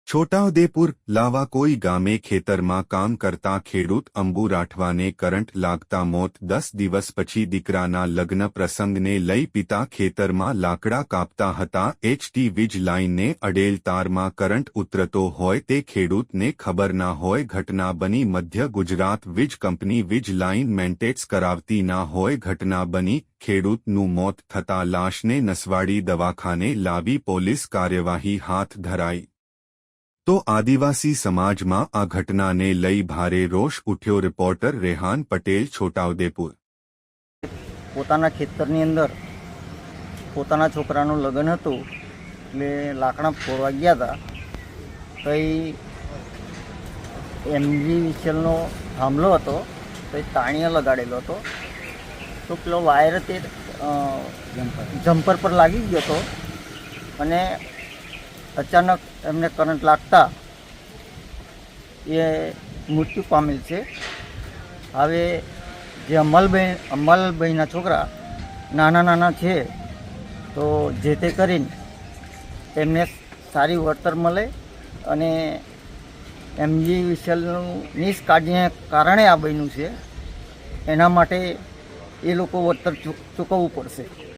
છોટાઉદેપુર લાવાકોઈ ગામે ખેતરમાં કામ કરતા ખેડૂત અંબુ રાઠવાને કરંટ લાગતા મોત 10 દિવસ પછી દીકરાના લગ્ન પ્રસંગને લઈ પિતા ખેતરમાં લાકડા કાપતા હતા એચટી વીજ લાઇનને અડેલ તારમાં કરંટ ઉતરતો હોય તે ખેડૂતને ખબર ના હોય ઘટના બની મધ્ય ગુજરાત વીજ કંપની વીજ લાઇન મેન્ટેન્સ કરાવતી ના હોય ઘટના બની ખેડૂતનું મોત થતાં લાશને નસવાડી દવાખાને લાવી પોલીસ કાર્યવાહી હાથ ધરાઈ તો આદિવાસી સમાજમાં આ ઘટનાને લઈ ભારે રોષ ઉઠ્યો। રિપોર્ટર રેહાન પટેલ, છોટાઉદેપુર। પોતાના ખેતરની અંદર પોતાના છોકરાનું લગ્ન હતું એટલે લાકડા ફોડવા ગયા હતા કંઈ એમજી વિશલનો થાંભલો હતો તો તાણીએ લગાડેલો હતો તો પેલો વાયર તે જમ્પર પર લાગી ગયો હતો અને અચાનક એમને કરંટ લાગતા એ મૃત્યુ પામેલ છે। હવે જે અમલભાઈના છોકરા નાના છે તો જે તે કરીને તેમને સારી વળતર મળે અને એમજી વિશલનું નિષ્કાળજીને કારણે આ બન્યું છે, એના માટે એ લોકો વળતર ચૂકવવું પડશે।